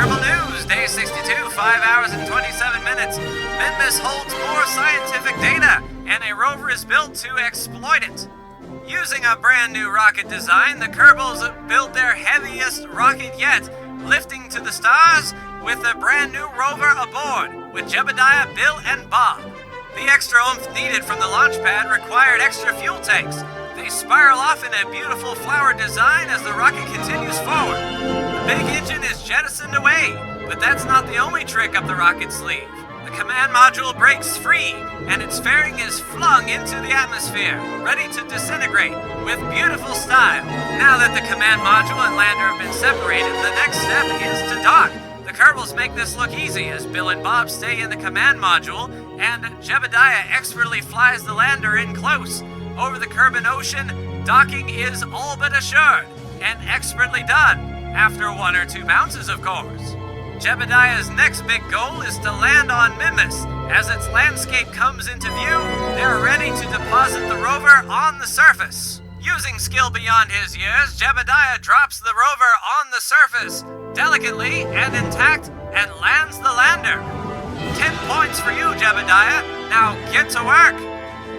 Kerbal News, Day 62, 5 hours and 27 minutes. Minmus holds more scientific data, and a rover is built to exploit it. Using a brand new rocket design, the Kerbals built their heaviest rocket yet, lifting to the stars with a brand new rover aboard, with Jebediah, Bill, and Bob. The extra oomph needed from the launch pad required extra fuel tanks. They spiral off in a beautiful flower design as the rocket continues forward. The big engine is jettisoned away, but that's not the only trick up the rocket's sleeve. The command module breaks free, and its fairing is flung into the atmosphere, ready to disintegrate with beautiful style. Now that the command module and lander have been separated, the next step is to dock. The Kerbals make this look easy as Bill and Bob stay in the command module, and Jebediah expertly flies the lander in close. Over the Kerbin Ocean, docking is all but assured, and expertly done, after 1 or 2 bounces, of course. Jebediah's next big goal is to land on Minmus. As its landscape comes into view, they're ready to deposit the rover on the surface. Using skill beyond his years, Jebediah drops the rover on the surface, delicately and intact, and lands the lander. 10 points for you, Jebediah. Now get to work.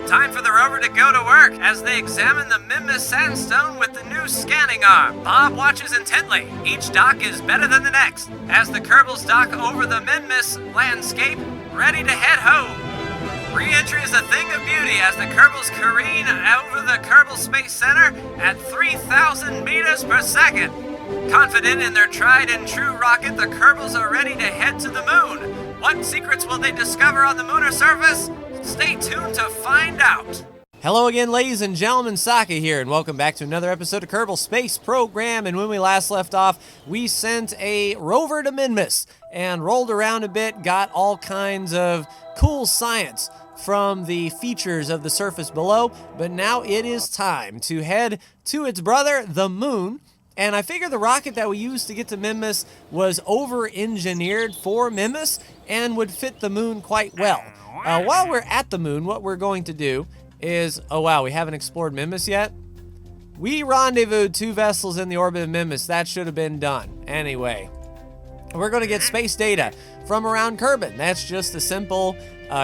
Time for the rover to go to work as they examine the Minmus sandstone with the new scanning arm. Bob watches intently. Each dock is better than the next as the Kerbals dock over the Minmus landscape, ready to head home. Re-entry is a thing of beauty as the Kerbals careen over the Kerbal Space Center at 3,000 meters per second. Confident in their tried and true rocket, the Kerbals are ready to head to the moon. What secrets will they discover on the lunar surface? Stay tuned to find out. Hello again, ladies and gentlemen, Saka here, and welcome back to another episode of Kerbal Space Program. And when we last left off, we sent a rover to Minmus and rolled around a bit, got all kinds of cool science from the features of the surface below. But now it is time to head to its brother, the moon. And I figure the rocket that we used to get to Minmus was over-engineered for Minmus and would fit the moon quite well. While we're at the moon, what we're going to do is... Oh, wow, we haven't explored Minmus yet? We rendezvoused 2 vessels in the orbit of Minmus. That should have been done. Anyway, we're going to get space data from around Kerbin. That's just a simple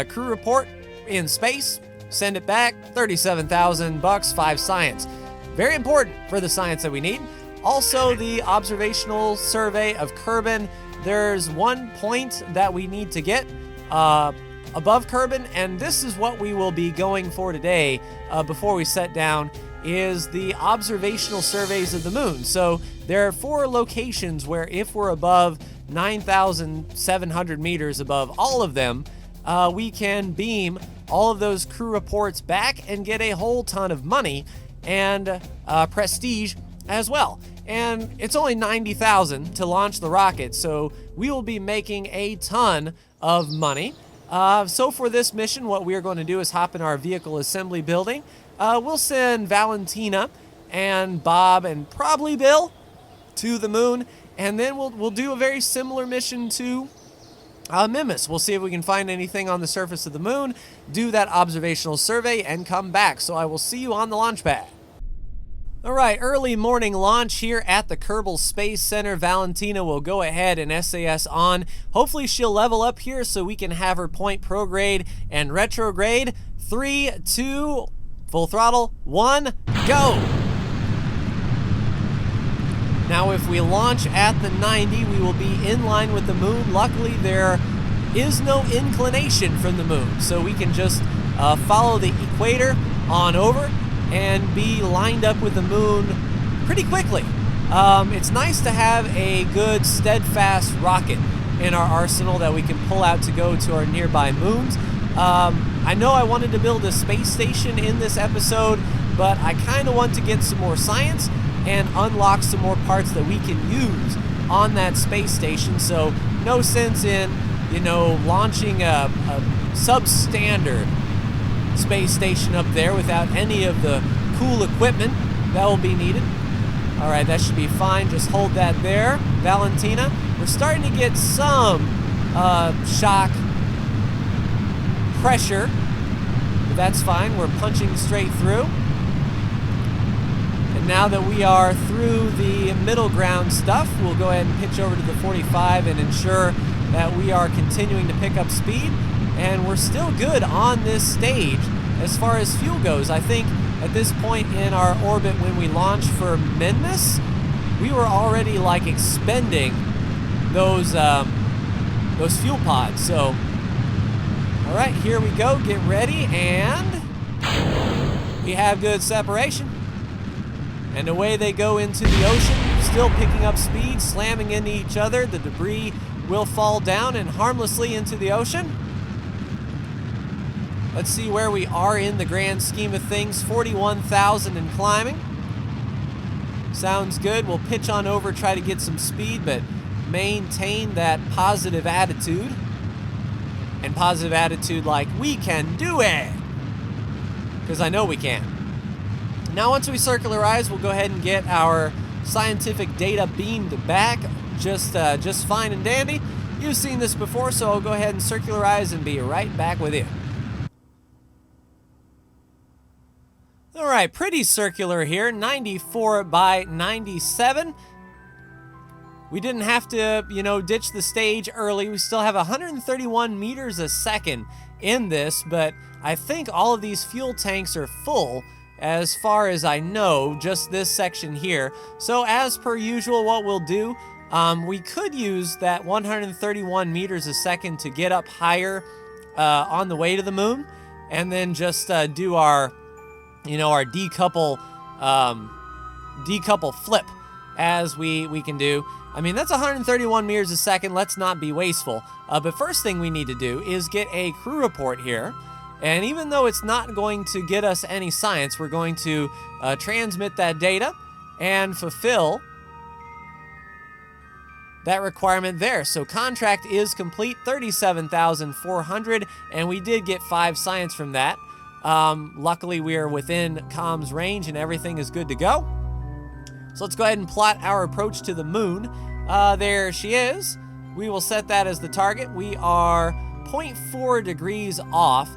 crew report in space. Send it back. $37,000, 5 science. Very important for the science that we need. Also, the observational survey of Kerbin. There's 1 point that we need to get above Kerbin, and this is what we will be going for today before we set down, is the observational surveys of the moon. So there are 4 locations where if we're above 9,700 meters above all of them, we can beam all of those crew reports back and get a whole ton of money and prestige as well. And it's only 90,000 to launch the rocket, so we will be making a ton of money. So for this mission, what we are going to do is hop in our vehicle assembly building. We'll send Valentina and Bob and probably Bill to the moon, and then we'll do a very similar mission to Minmus. We'll see if we can find anything on the surface of the moon, do that observational survey, and come back. So I will see you on the launch pad. All right, early morning launch here at the Kerbal Space Center. Valentina will go ahead and SAS on. Hopefully she'll level up here so we can have her point prograde and retrograde. 3, 2, full throttle, 1, go! Now if we launch at the 90, we will be in line with the moon. Luckily there is no inclination from the moon, so we can just follow the equator on over and be lined up with the moon pretty quickly. It's nice to have a good steadfast rocket in our arsenal that we can pull out to go to our nearby moons. I know I wanted to build a space station in this episode, but I kind of want to get some more science and unlock some more parts that we can use on that space station. So no sense in, launching a substandard space station up there without any of the cool equipment that will be needed. All right, that should be fine. Just hold that there, Valentina. We're starting to get some shock pressure, but that's fine. We're punching straight through. And And now that we are through the middle ground stuff, we'll go ahead and pitch over to the 45 and ensure that we are continuing to pick up speed. And we're still good on this stage as far as fuel goes. I think at this point in our orbit when we launched for Minmus, we were already like expending those fuel pods. So, all right, here we go. Get ready, and we have good separation. And away they go into the ocean, still picking up speed, slamming into each other. The debris will fall down and harmlessly into the ocean. Let's see where we are in the grand scheme of things. 41,000 and climbing. Sounds good. We'll pitch on over, try to get some speed, but maintain that positive attitude. And positive attitude like, we can do it! Because I know we can. Now once we circularize, we'll go ahead and get our scientific data beamed back just fine and dandy. You've seen this before, so I'll go ahead and circularize and be right back with you. All right, pretty circular here, 94 by 97. We didn't have to, ditch the stage early. We still have 131 meters a second in this, but I think all of these fuel tanks are full as far as I know, just this section here. So as per usual, what we'll do, we could use that 131 meters a second to get up higher on the way to the moon, and then just do our our decouple flip as we can do. I mean, that's 131 meters a second. Let's not be wasteful. But first thing we need to do is get a crew report here. And even though it's not going to get us any science, we're going to transmit that data and fulfill that requirement there. So contract is complete, 37,400, and we did get 5 science from that. Luckily, we are within comms range and everything is good to go. So let's go ahead and plot our approach to the moon. There she is. We will set that as the target. We are 0.4 degrees off,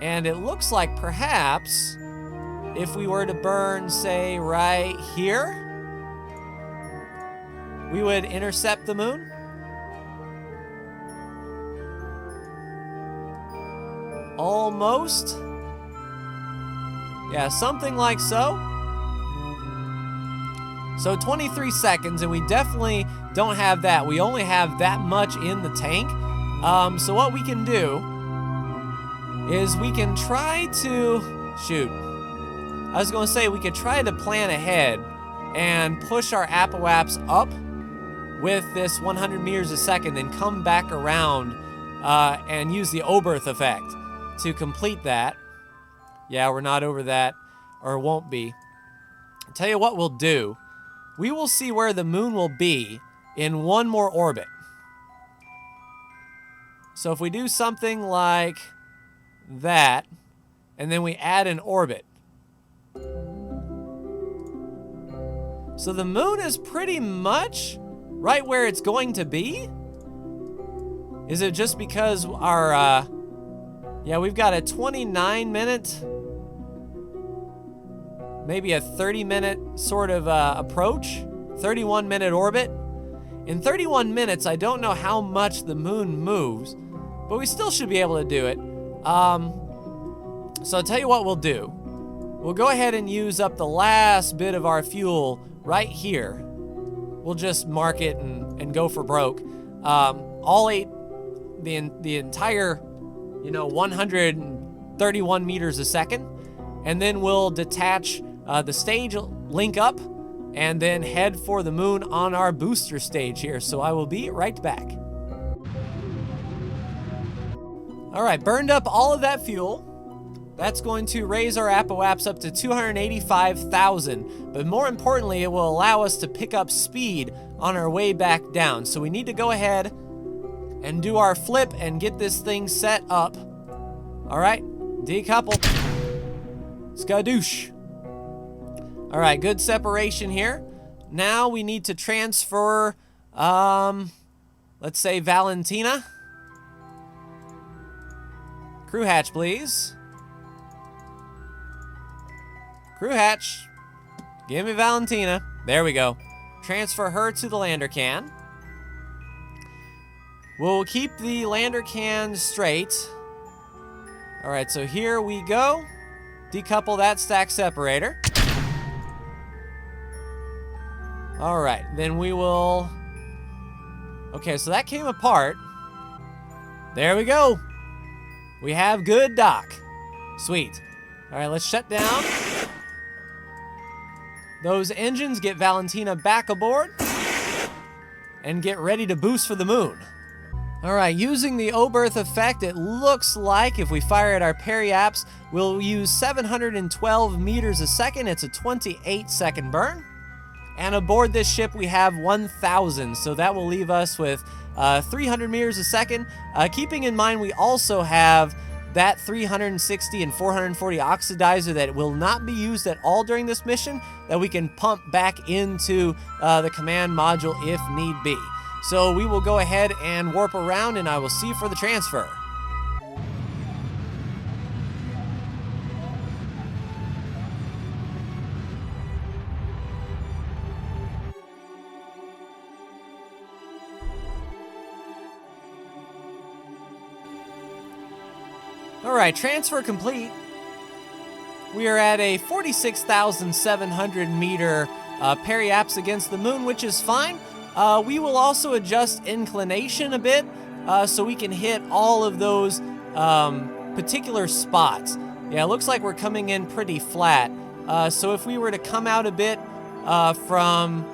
and it looks like perhaps if we were to burn, say, right here, we would intercept the moon. Almost. Yeah, something like so. So 23 seconds, and we definitely don't have that. We only have that much in the tank. So what we can do is we can try to... Shoot. I was going to say we could try to plan ahead and push our apoaps up with this 100 meters a second, then come back around and use the Oberth effect to complete that. Yeah, we're not over that, or won't be. I'll tell you what we'll do. We will see where the moon will be in one more orbit. So if we do something like that, and then we add an orbit. So the moon is pretty much right where it's going to be? Is it just because our, yeah, we've got a 29-minute, maybe a 30-minute sort of approach, 31-minute orbit. In 31 minutes, I don't know how much the moon moves, but we still should be able to do it. So I'll tell you what we'll do. We'll go ahead and use up the last bit of our fuel right here. We'll just mark it and go for broke. All 8, the entire, 131 meters a second. And then we'll detach the stage, link up, and then head for the moon on our booster stage here. So I will be right back. All right, burned up all of that fuel. That's going to raise our apoaps up to 285,000. But more importantly, it will allow us to pick up speed on our way back down. So we need to go ahead and do our flip and get this thing set up. All right, decouple. Skadoosh. All right, good separation here. Now we need to transfer, let's say Valentina. Crew hatch, please. Crew hatch. Give me Valentina. There we go. Transfer her to the lander can. We'll keep the lander can straight. All right, so here we go. Decouple that stack separator. All right, then we will... Okay, so that came apart. There we go. We have good dock. Sweet. All right, let's shut down those engines, get Valentina back aboard, and get ready to boost for the moon. All right, using the O-berth effect, it looks like if we fire at our periaps, we'll use 712 meters a second. It's a 28-second burn. And aboard this ship, we have 1,000, so that will leave us with 300 meters a second. Keeping in mind, we also have that 360 and 440 oxidizer that will not be used at all during this mission, that we can pump back into the command module if need be. So we will go ahead and warp around, and I will see you for the transfer. All right, transfer complete. We are at a 46,700 meter periaps against the moon, which is fine. We will also adjust inclination a bit so we can hit all of those particular spots. Yeah, it looks like we're coming in pretty flat. So if we were to come out a bit from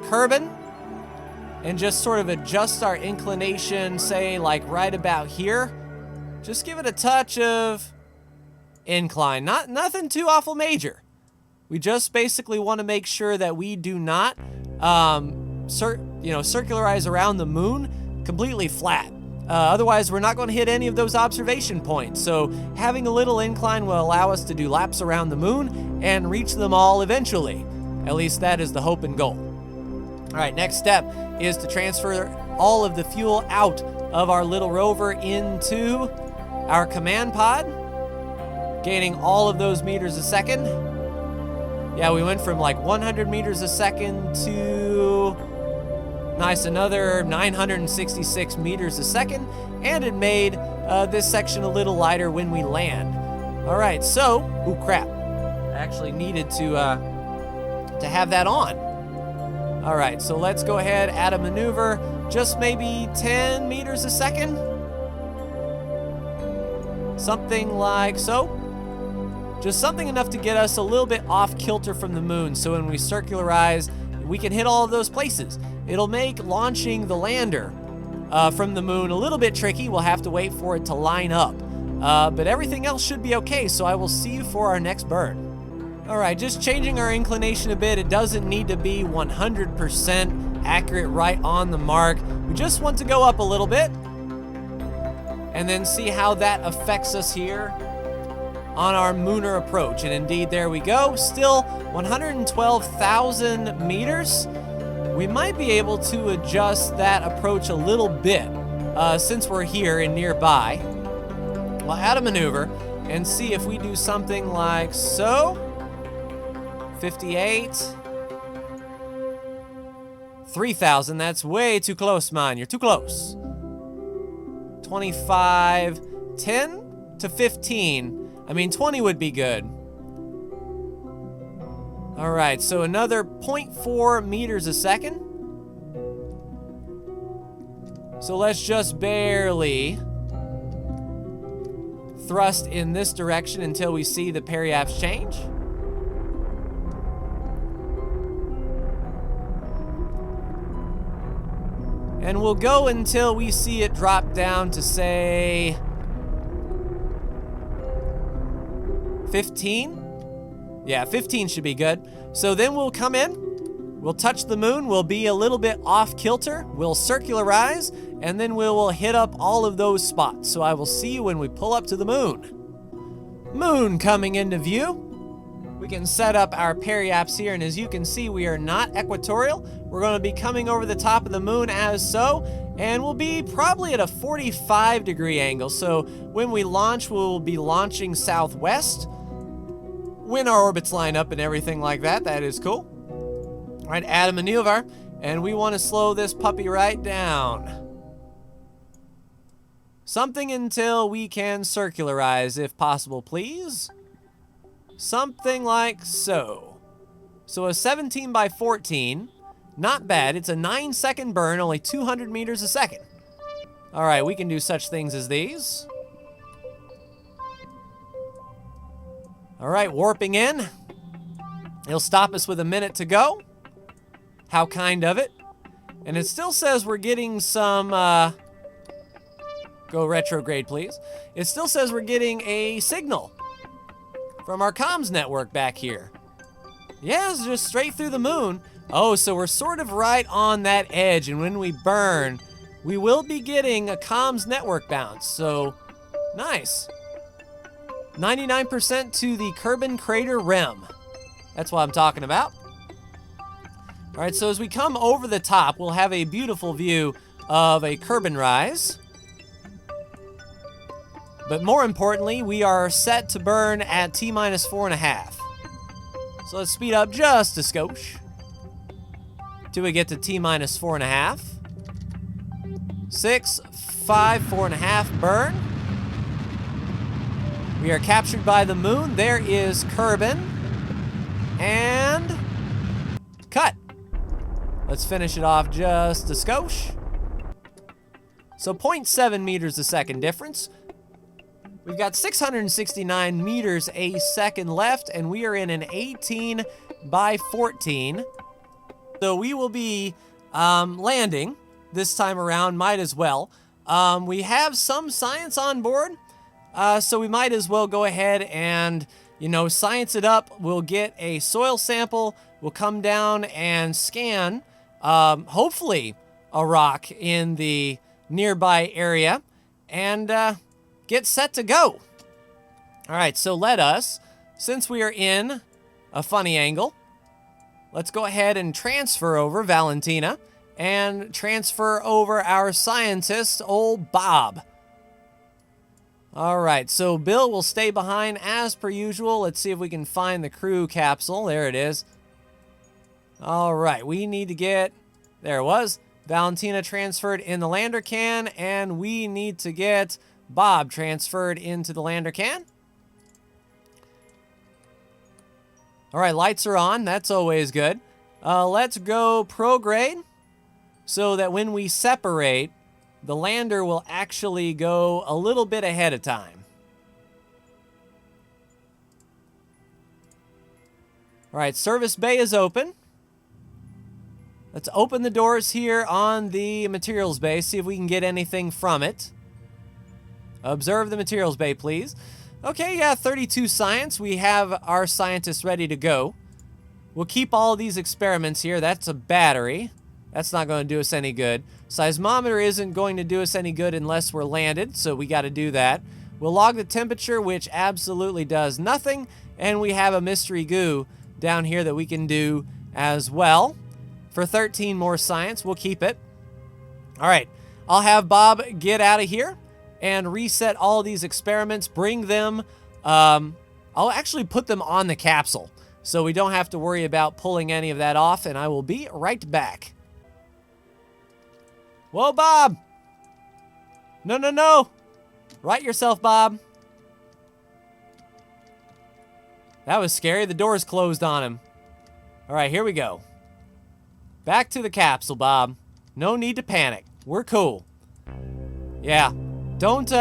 Kerbin and just sort of adjust our inclination, say like right about here, just give it a touch of incline. Nothing too awful major. We just basically want to make sure that we do not circularize around the moon completely flat. Otherwise, we're not going to hit any of those observation points. So having a little incline will allow us to do laps around the moon and reach them all eventually. At least that is the hope and goal. All right, next step is to transfer all of the fuel out of our little rover into our command pod, gaining all of those meters a second. Yeah, we went from like 100 meters a second to nice, another 966 meters a second, and it made this section a little lighter when we land. All right, so, oh crap, I actually needed to have that on. All right, so let's go ahead, add a maneuver, just maybe 10 meters a second. Something like so. Just something enough to get us a little bit off kilter from the moon, so when we circularize, we can hit all of those places. It'll make launching the lander from the moon a little bit tricky. We'll have to wait for it to line up. But everything else should be okay, so I will see you for our next burn. All right, just changing our inclination a bit. It doesn't need to be 100% accurate right on the mark. We just want to go up a little bit and then see how that affects us here on our lunar approach. And indeed, there we go. Still 112,000 meters. We might be able to adjust that approach a little bit since we're here and nearby. We'll add a maneuver and see if we do something like so. 58. 3,000, that's way too close, man. You're too close. 25, 10 to 15. I mean, 20 would be good. All right, so another 0.4 meters a second. So let's just barely thrust in this direction until we see the periaps change. And we'll go until we see it drop down to, say, 15? Yeah, 15 should be good. So then we'll come in, we'll touch the moon, we'll be a little bit off kilter, we'll circularize, and then we will hit up all of those spots. So I will see you when we pull up to the moon. Moon coming into view. We can set up our periaps here, and as you can see, we are not equatorial. We're going to be coming over the top of the moon as so, and we'll be probably at a 45-degree angle. So when we launch, we'll be launching southwest. When our orbits line up and everything like that, that is cool. All right, add a maneuver, and we want to slow this puppy right down. Something until we can circularize, if possible, please. Something like so. So a 17 by 14, not bad. It's a 9-second burn, only 200 meters a second. All right, we can do such things as these. All right, warping in. It'll stop us with a minute to go. How kind of it. And it still says we're getting some, go retrograde, please. It still says we're getting a signal from our comms network back here. Yeah, it's just straight through the moon. Oh, so we're sort of right on that edge, and when we burn, we will be getting a comms network bounce, so nice. 99% to the Kerbin crater rim. That's what I'm talking about. All right, so as we come over the top, we'll have a beautiful view of a Kerbin rise. But more importantly, we are set to burn at T-minus 4.5. So let's speed up just a skosh till we get to T-minus 4.5. 6, 5, 4.5, burn. We are captured by the moon. There is Kerbin. And cut. Let's finish it off just a skosh. So 0.7 meters a second difference. We've got 669 meters a second left, and we are in an 18 by 14. So we will be landing this time around, might as well. We have some science on board, so we might as well go ahead and, science it up. We'll get a soil sample. We'll come down and scan, hopefully, a rock in the nearby area, and get set to go. All right, so let us, since we are in a funny angle, let's go ahead and transfer over Valentina and transfer over our scientist, old Bob. All right, so Bill will stay behind as per usual. Let's see if we can find the crew capsule. There it is. All right, we need to get, there it was, Valentina transferred in the lander can, and we need to get Bob transferred into the lander can. All right, lights are on. That's always good. Let's go prograde so that when we separate, the lander will actually go a little bit ahead of time. All right, service bay is open. Let's open the doors here on the materials bay, see if we can get anything from it. Observe the materials bay, please. Okay, yeah, 32 science. We have our scientists ready to go. We'll keep all these experiments here. That's a battery. That's not going to do us any good. Seismometer isn't going to do us any good unless we're landed, so we got to do that. We'll log the temperature, which absolutely does nothing, and we have a mystery goo down here that we can do as well. For 13 more science, we'll keep it. All right, I'll have Bob get out of here and reset all these experiments, bring them, I'll actually put them on the capsule, so we don't have to worry about pulling any of that off, and I will be right back. Whoa, Bob! No, no, no! Right yourself, Bob. That was scary. The door's closed on him. All right, here we go. Back to the capsule, Bob. No need to panic. We're cool. Yeah. Don't,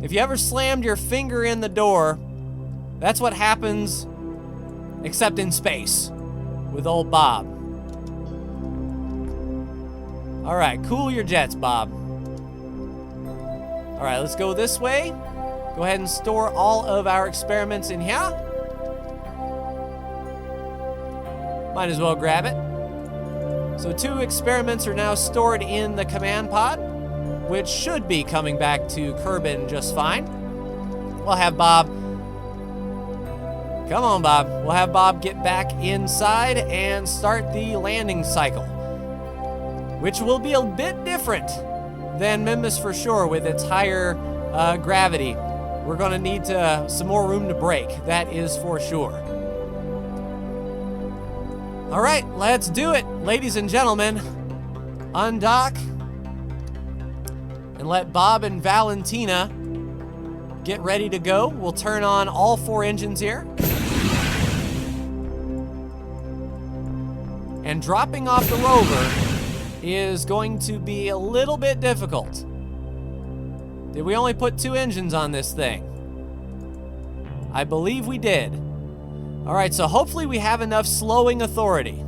if you ever slammed your finger in the door, that's what happens, except in space, with old Bob. All right, cool your jets, Bob. All right, let's go this way. Go ahead and store all of our experiments in here. Might as well grab it. So 2 experiments are now stored in the command pod, which should be coming back to Kerbin just fine. We'll have Bob, come on Bob, we'll have Bob get back inside and start the landing cycle, which will be a bit different than Minmus for sure with its higher gravity. We're gonna need some more room to brake, that is for sure. All right, let's do it, ladies and gentlemen. Undock and let Bob and Valentina get ready to go. We'll turn on all 4 engines here. And dropping off the rover is going to be a little bit difficult. Did we only put 2 engines on this thing? I believe we did. All right, so hopefully we have enough slowing authority.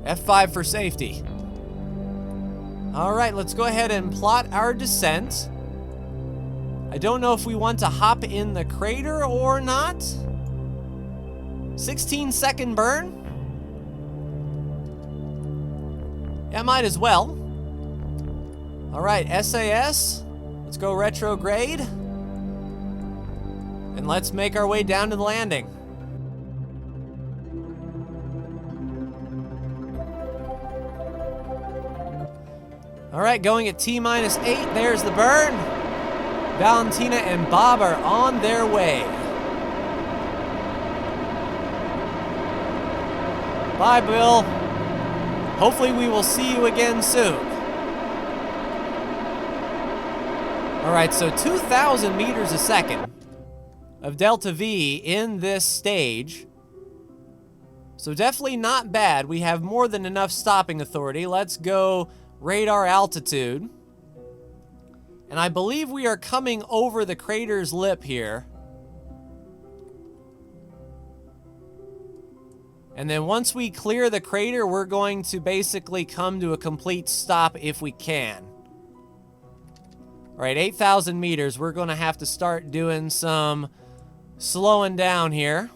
F5 for safety. All right, let's go ahead and plot our descent. I don't know if we want to hop in the crater or not. 16-second burn. Yeah, might as well. All right, SAS. Let's go retrograde. And let's make our way down to the landing. All right, going at T-8. There's the burn. Valentina and Bob are on their way. Bye, Bill. Hopefully we will see you again soon. All right, so 2,000 meters a second of delta V in this stage. So definitely not bad. We have more than enough stopping authority. Let's go radar altitude. And I believe we are coming over the crater's lip here. And then once we clear the crater, we're going to basically come to a complete stop if we can. All right, 8,000 meters. We're going to have to start doing some slowing down here.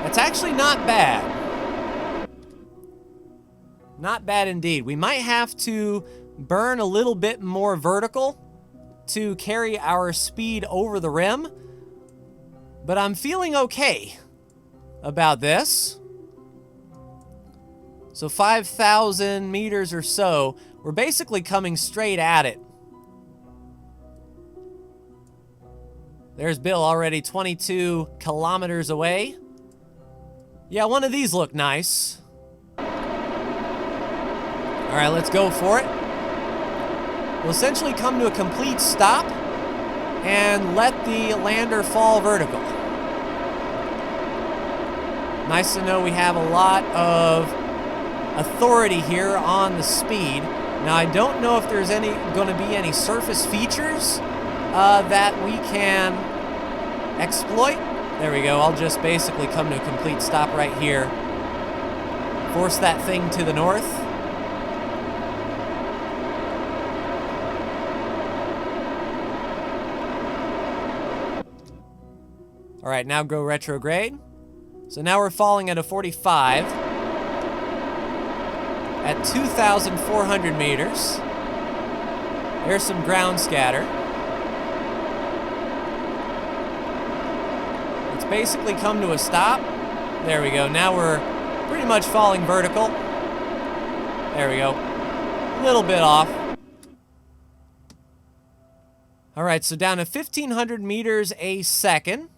That's actually not bad. Not bad indeed. We might have to burn a little bit more vertical to carry our speed over the rim, but I'm feeling okay about this. So 5,000 meters or so, we're basically coming straight at it. There's Bill already 22 kilometers away. Yeah, one of these look nice. All right, let's go for it. We'll essentially come to a complete stop and let the lander fall vertical. Nice to know we have a lot of authority here on the speed. Now, I don't know if there's going to be any surface features that we can exploit. There we go. I'll just basically come to a complete stop right here. Force that thing to the north. All right, now go retrograde. So now we're falling at a 45 at 2,400 meters. There's some ground scatter. Let's basically come to a stop. There we go. Now we're pretty much falling vertical. There we go. A little bit off. All right, so down to 1,500 meters a second.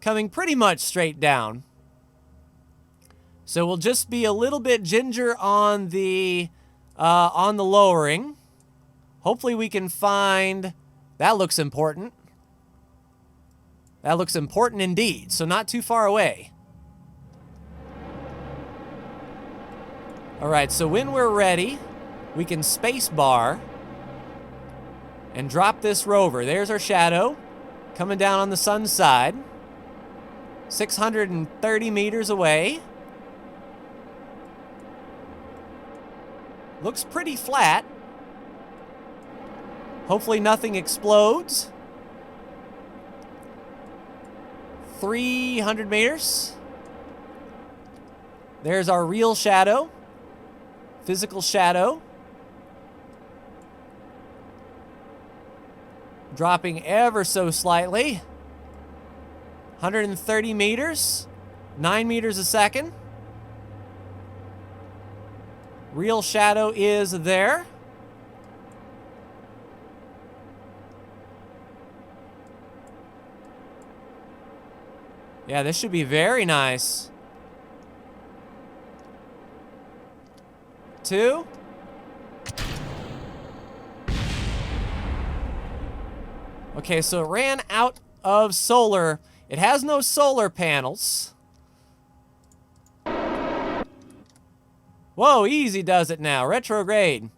Coming pretty much straight down. So we'll just be a little bit ginger on the lowering. Hopefully we can find... That looks important. That looks important indeed. So not too far away. All right, so when we're ready, we can space bar and drop this rover. There's our shadow coming down on the sun's side. 630 meters away. Looks pretty flat. Hopefully nothing explodes. 300 meters. There's our real shadow. Physical shadow. Dropping ever so slightly. 130 meters, 9 meters a second. Real shadow is there. Yeah, this should be very nice. 2. Okay, so it ran out of solar. It has no solar panels. Whoa, easy does it now. Retrograde.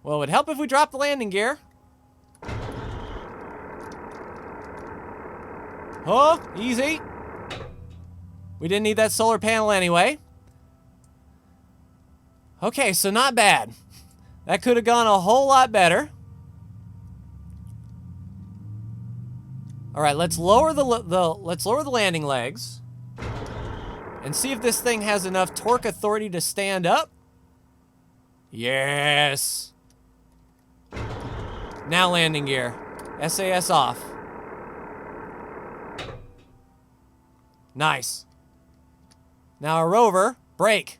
Well, it would help if we dropped the landing gear. Oh, easy. We didn't need that solar panel anyway. Okay, so not bad. That could have gone a whole lot better. All right, let's lower the landing legs and see if this thing has enough torque authority to stand up. Yes. Now landing gear. SAS off. Nice. Now our rover, brake.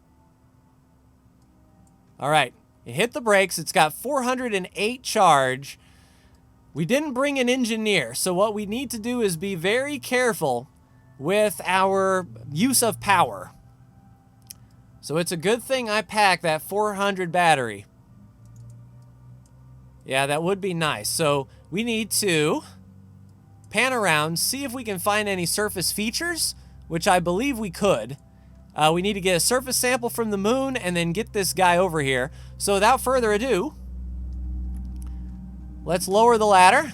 All right, it hit the brakes. It's got 408 charge. We didn't bring an engineer, so what we need to do is be very careful with our use of power. So it's a good thing I packed that 400 battery. Yeah, that would be nice. So we need to pan around, see if we can find any surface features, which I believe we could. We need to get a surface sample from the moon and then get this guy over here. So without further ado, let's lower the ladder.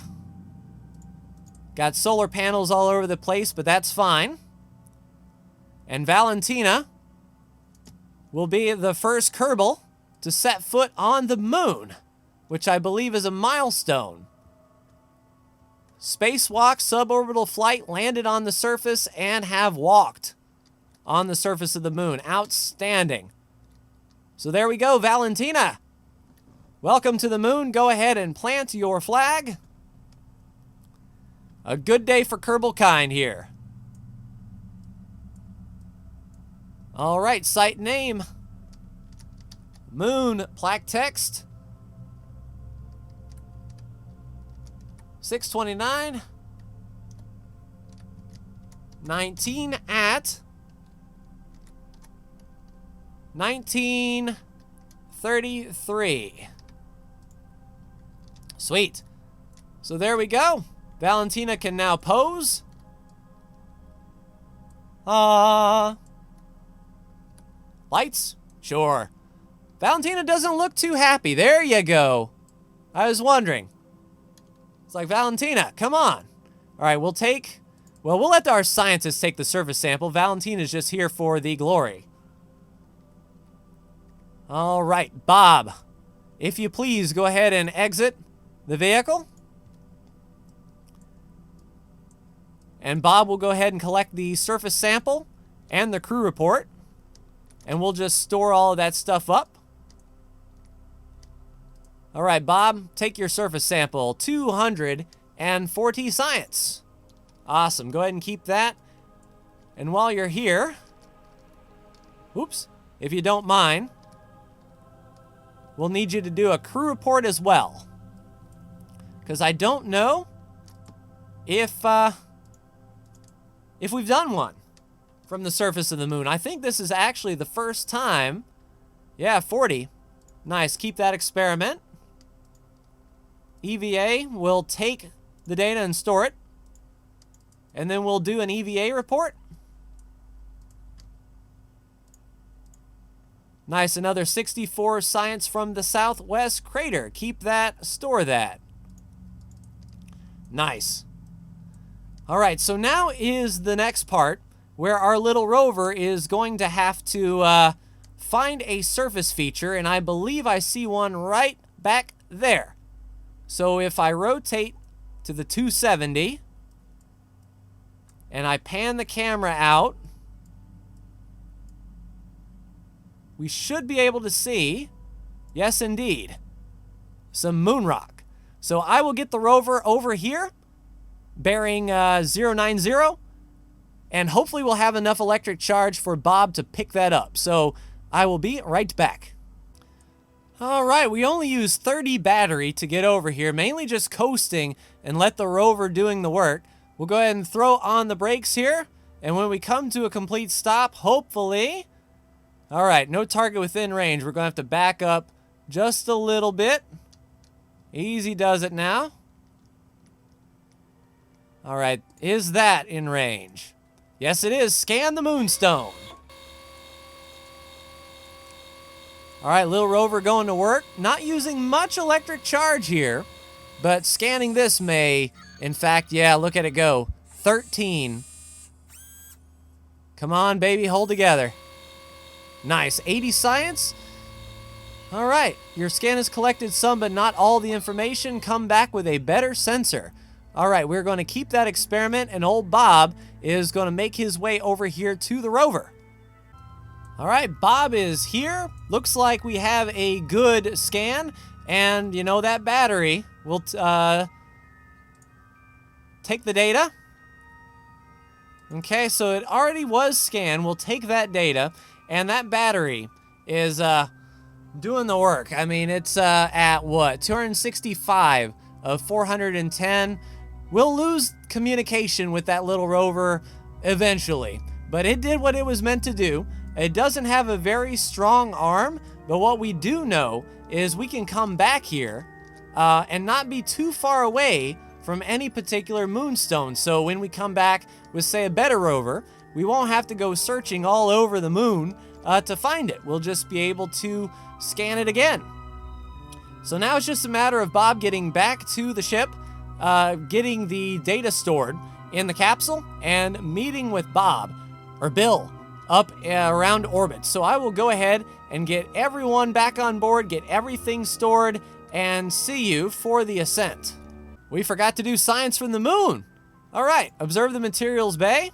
Got solar panels all over the place, but that's fine. And Valentina will be the first Kerbal to set foot on the moon, which I believe is a milestone. Spacewalk, suborbital flight, landed on the surface, and have walked on the surface of the moon. Outstanding. So there we go, Valentina. Welcome to the moon. Go ahead and plant your flag. A good day for Kerbal kind here. All right, site name. Moon, plaque text. 629. 19 at 1933. Sweet. So there we go. Valentina can now pose. Lights? Sure. Valentina doesn't look too happy. There you go. I was wondering. It's like, Valentina, come on. All right, we'll let our scientists take the surface sample. Valentina's just here for the glory. All right, Bob, if you please, go ahead and exit the vehicle. And Bob will go ahead and collect the surface sample and the crew report. And we'll just store all of that stuff up. All right, Bob, take your surface sample. 240 science. Awesome. Go ahead and keep that. And while you're here, oops, if you don't mind, we'll need you to do a crew report as well. Because I don't know if we've done one from the surface of the moon. I think this is actually the first time. Yeah, 40. Nice. Keep that experiment. EVA will take the data and store it. And then we'll do an EVA report. Nice. Another 64 science from the southwest crater. Keep that. Store that. Nice. All right, so now is the next part where our little rover is going to have to find a surface feature, and I believe I see one right back there. So if I rotate to the 270 and I pan the camera out, we should be able to see, yes indeed, some moon rock. So I will get the rover over here, bearing 090, and hopefully we'll have enough electric charge for Bob to pick that up. So I will be right back. All right, we only used 30 battery to get over here, mainly just coasting and let the rover doing the work. We'll go ahead and throw on the brakes here, and when we come to a complete stop, hopefully... All right, no target within range. We're going to have to back up just a little bit. Easy does it now. All right, is that in range? Yes, it is. Scan the moonstone. All right, little rover going to work. Not using much electric charge here, but scanning this may, in fact, yeah, look at it go. 13. Come on, baby, hold together. Nice. 80 science. All right, your scan has collected some, but not all the information. Come back with a better sensor. All right, we're going to keep that experiment, and old Bob is going to make his way over here to the rover. All right, Bob is here. Looks like we have a good scan, and you know that battery will take the data. Okay, so it already was scanned. We'll take that data, and that battery is doing the work. I mean, it's at what? 265 of 410. We'll lose communication with that little rover eventually, but it did what it was meant to do. It doesn't have a very strong arm, but what we do know is we can come back here and not be too far away from any particular moonstone. So when we come back with, say, a better rover, we won't have to go searching all over the moon to find it. We'll just be able to scan it again. So now it's just a matter of Bob getting back to the ship, getting the data stored in the capsule, and meeting with Bob, or Bill, up around orbit. So I will go ahead and get everyone back on board, get everything stored, and see you for the ascent. We forgot to do science from the moon. All right, observe the materials bay.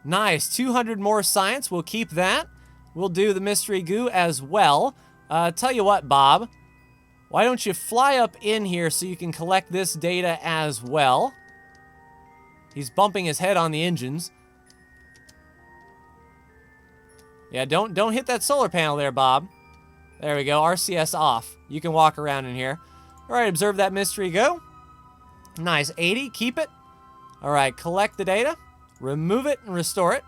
Nice, 200 more science. We'll keep that. We'll do the mystery goo as well. Tell you what, Bob, why don't you fly up in here so you can collect this data as well? He's bumping his head on the engines. Yeah, don't hit that solar panel there, Bob. There we go, RCS off. You can walk around in here. All right, observe that mystery go. Nice, 80, keep it. All right, collect the data, remove it and restore it.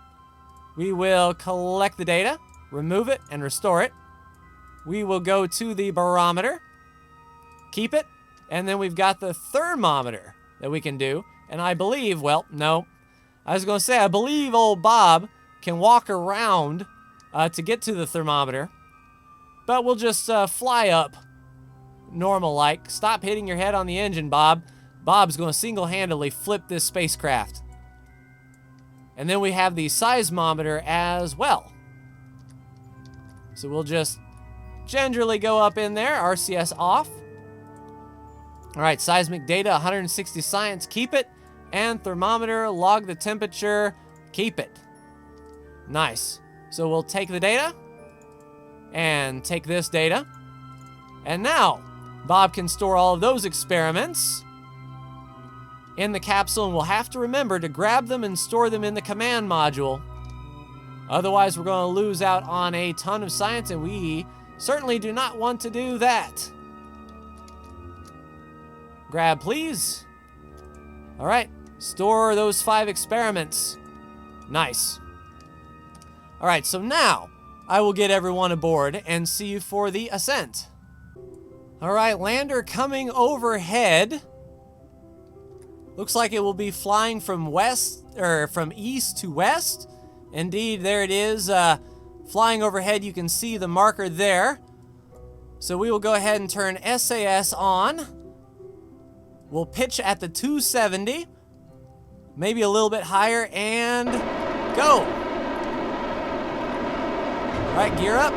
We will collect the data, remove it and restore it. We will go to the barometer, keep it, and then we've got the thermometer that we can do. And I believe, well, no. I was gonna say, I believe old Bob can walk around to get to the thermometer, but we'll just fly up normal-like. Stop hitting your head on the engine, Bob. Bob's going to single-handedly flip this spacecraft. And then we have the seismometer as well. So we'll just gingerly go up in there, RCS off. All right, seismic data, 160 science, keep it. And thermometer, log the temperature, keep it. Nice. So we'll take the data and take this data. And now Bob can store all of those experiments in the capsule, and we'll have to remember to grab them and store them in the command module. Otherwise, we're going to lose out on a ton of science, and we certainly do not want to do that. Grab, please. All right, store those 5 experiments. Nice. All right, so now I will get everyone aboard and see you for the ascent. All right, lander coming overhead. Looks like it will be flying from from east to west. Indeed, there it is. Flying overhead, you can see the marker there. So we will go ahead and turn SAS on. We'll pitch at the 270, maybe a little bit higher, and go. All right, gear up.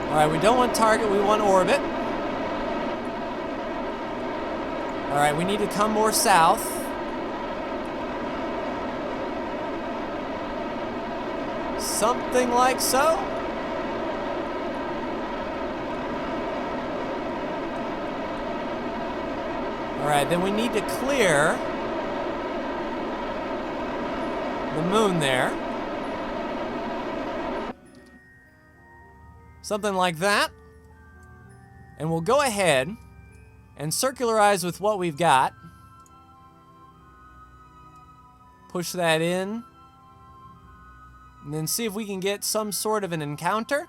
All right, we don't want target, we want orbit. All right, we need to come more south. Something like so. All right, then we need to clear the moon there. Something like that. And we'll go ahead and circularize with what we've got. Push that in. And then see if we can get some sort of an encounter.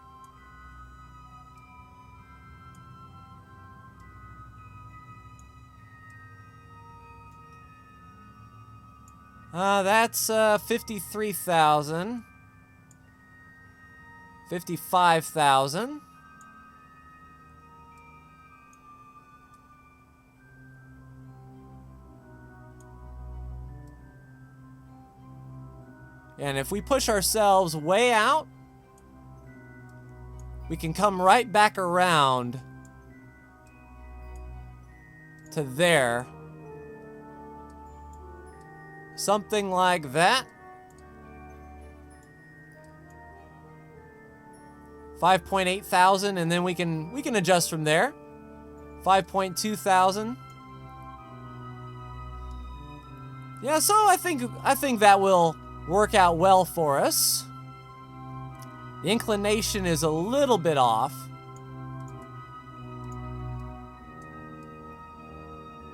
That's 53,000. 55,000. And if we push ourselves way out, we can come right back around to there. Something like that. 5.8 thousand, and then we can adjust from there. 5.2 thousand. Yeah, so I think that will work out well for us. The inclination is a little bit off.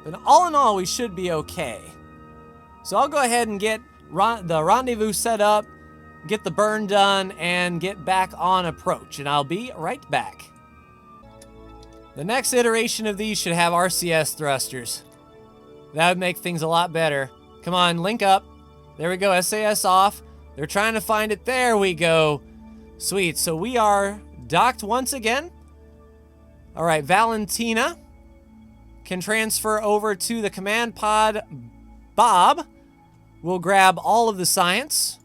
But all in all, we should be okay. So I'll go ahead and get the rendezvous set up, get the burn done, and get back on approach. And I'll be right back. The next iteration of these should have RCS thrusters. That would make things a lot better. Come on, link up. There we go, SAS off. They're trying to find it. There we go. Sweet, so we are docked once again. All right, Valentina can transfer over to the command pod. Bob will grab all of the science.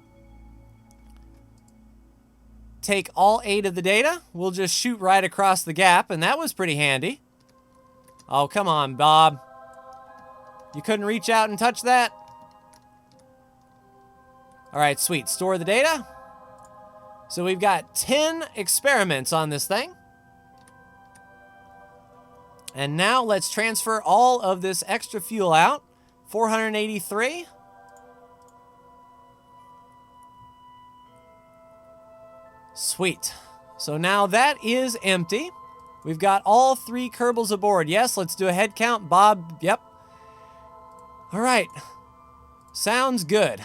Take all 8 of the data. We'll just shoot right across the gap, and that was pretty handy. Oh, come on, Bob. You couldn't reach out and touch that? All right, sweet. Store the data. So we've got 10 experiments on this thing. And now let's transfer all of this extra fuel out. 483. Sweet. So now that is empty. We've got all 3 Kerbals aboard. Yes, let's do a head count. Bob, yep. All right. Sounds good.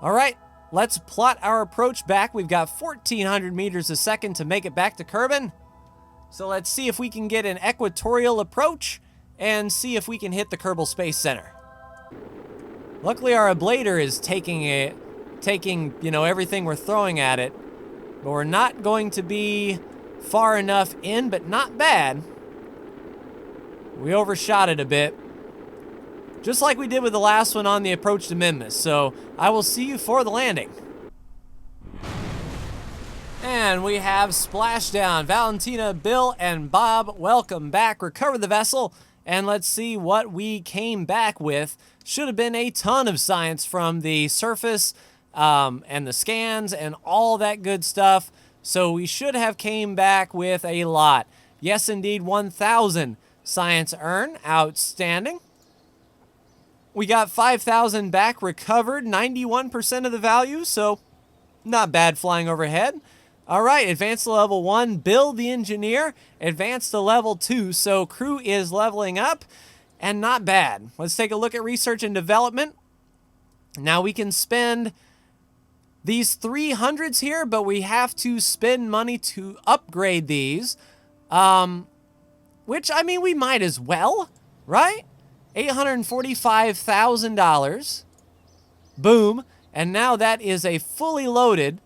All right, let's plot our approach back. We've got 1,400 meters a second to make it back to Kerbin. So let's see if we can get an equatorial approach and see if we can hit the Kerbal Space Center. Luckily, our ablator is taking everything we're throwing at it, but we're not going to be far enough in, but not bad. We overshot it a bit, just like we did with the last one on the approach to Minmus. So I will see you for the landing. And we have splashdown. Valentina, Bill, and Bob, welcome back. Recover the vessel, and let's see what we came back with. Should have been a ton of science from the surface and the scans and all that good stuff. So we should have came back with a lot. Yes, indeed, 1,000 science earned. Outstanding. We got 5,000 back recovered, 91% of the value, so not bad flying overhead. All right, advanced to level 1, Bill the engineer, advanced to level 2, so crew is leveling up, and not bad. Let's take a look at research and development. Now we can spend these 300s here, but we have to spend money to upgrade these, which, I mean, we might as well, right? $845,000. Boom. And now that is a fully loaded,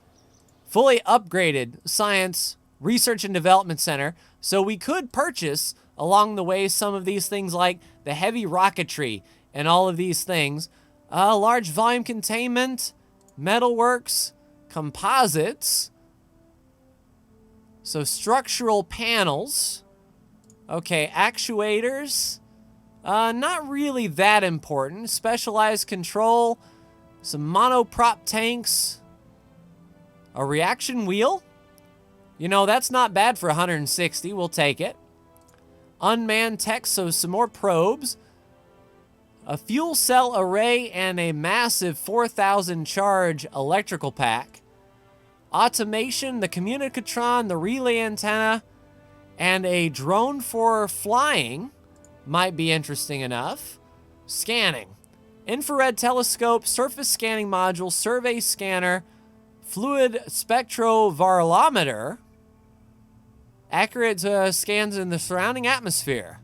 fully upgraded science research and development center. So we could purchase along the way some of these things like the heavy rocketry and all of these things. Large volume containment, metalworks, composites. So structural panels. Okay, actuators. Not really that important. Specialized control, some monoprop tanks, a reaction wheel. You know, that's not bad for 160. We'll take it. Unmanned tech, so some more probes. A fuel cell array and a massive 4,000 charge electrical pack. automation, the communicatron, the relay antenna, and a drone for flying might be interesting enough. Scanning. Infrared telescope, surface scanning module, survey scanner, fluid spectrovarilometer. Accurate scans in the surrounding atmosphere.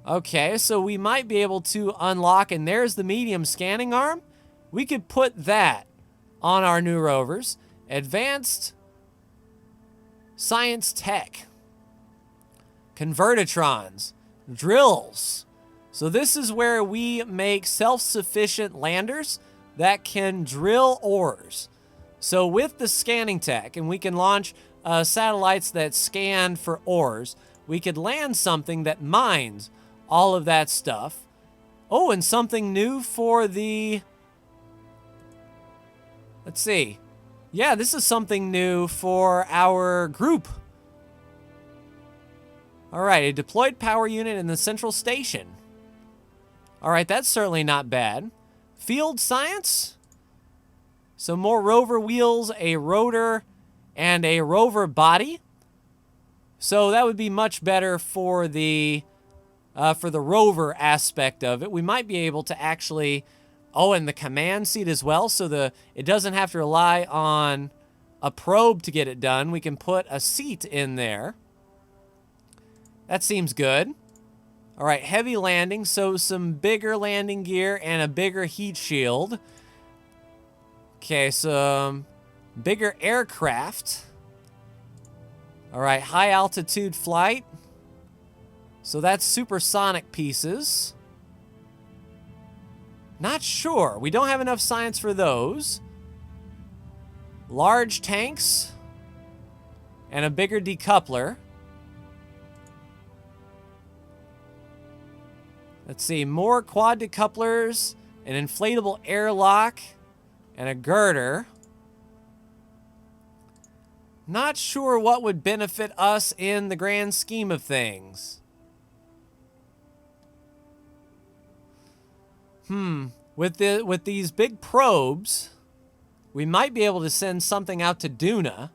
Okay, so we might be able to unlock, and there's the medium scanning arm. We could put that on our new rovers. Advanced science tech. Convertitrons. Drills. So this is where we make self-sufficient landers that can drill ores. So with the scanning tech, and we can launch satellites that scan for ores, we could land something that mines all of that stuff. Oh, and something new for the... Let's see. Yeah, this is something new for our group. All right, a deployed power unit in the central station. All right, that's certainly not bad. Field science. So more rover wheels, a rotor, and a rover body. So that would be much better for the rover aspect of it. We might be able to actually, and the command seat as well, so it doesn't have to rely on a probe to get it done. We can put a seat in there. That seems good. All right, heavy landing, so some bigger landing gear and a bigger heat shield. Okay, some bigger aircraft. All right, high altitude flight. So that's supersonic pieces. Not sure. We don't have enough science for those. Large tanks and a bigger decoupler. Let's see, more quad decouplers, an inflatable airlock, and a girder. Not sure what would benefit us in the grand scheme of things. With these big probes, we might be able to send something out to Duna.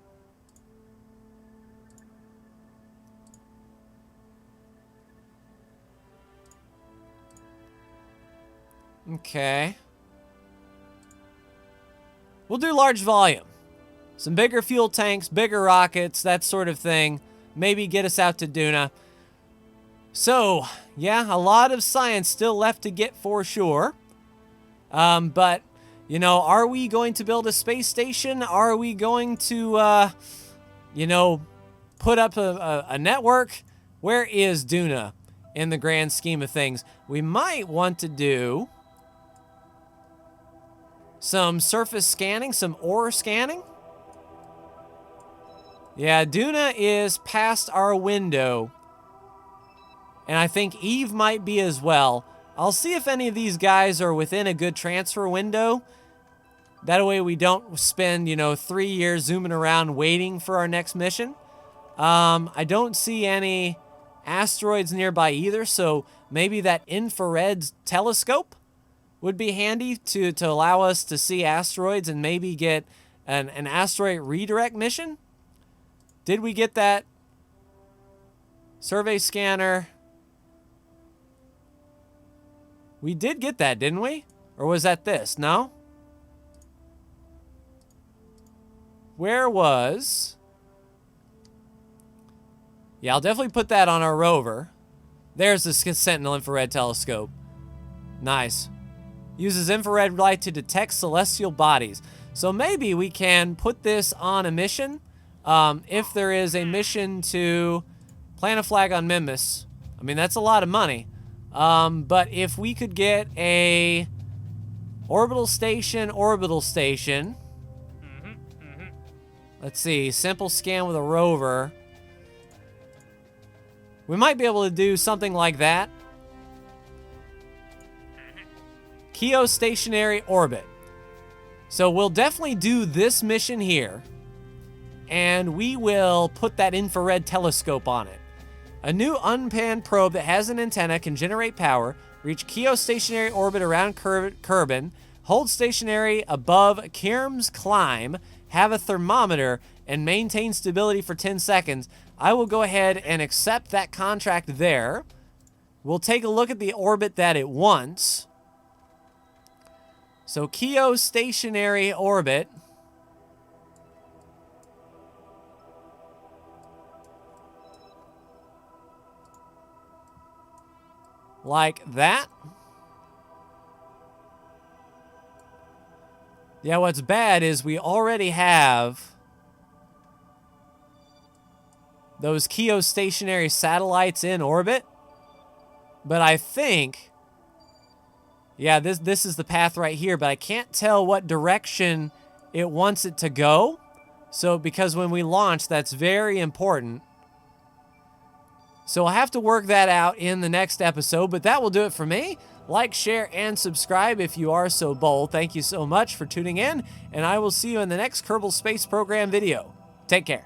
Okay. We'll do large volume. Some bigger fuel tanks, bigger rockets, that sort of thing. Maybe get us out to Duna. So, yeah, a lot of science still left to get for sure. But, you know, are we going to build a space station? Are we going to, you know, put up a network? Where is Duna in the grand scheme of things? We might want to do some surface scanning, some ore scanning. Yeah, Duna is past our window. And I think Eve might be as well. I'll see if any of these guys are within a good transfer window. That way we don't spend, 3 years zooming around waiting for our next mission. I don't see any asteroids nearby either, so maybe that infrared telescope would be handy to allow us to see asteroids and maybe get an asteroid redirect mission. Did we get that? Survey scanner. We did get that, didn't we? Or was that this? No? Where was... Yeah, I'll definitely put that on our rover. There's the Sentinel infrared telescope. Nice. Uses infrared light to detect celestial bodies. So maybe we can put this on a mission. If there is a mission to plant a flag on Minmus. I mean, that's a lot of money. But if we could get a orbital station. Let's see, simple scan with a rover. We might be able to do something like that. Geostationary orbit. So we'll definitely do this mission here. And we will put that infrared telescope on it. A new unmanned probe that has an antenna can generate power, reach geostationary orbit around Kerbin, Hold stationary above Kerm's climb, have a thermometer, and maintain stability for 10 seconds. I will go ahead and accept that contract there. We'll take a look at the orbit that it wants. So geostationary orbit. Like that. Yeah, what's bad is we already have those geostationary satellites in orbit. But I think, yeah, this is the path right here, but I can't tell what direction it wants it to go. So, because when we launch, that's very important. So I'll have to work that out in the next episode, but that will do it for me. Like, share, and subscribe if you are so bold. Thank you so much for tuning in, and I will see you in the next Kerbal Space Program video. Take care.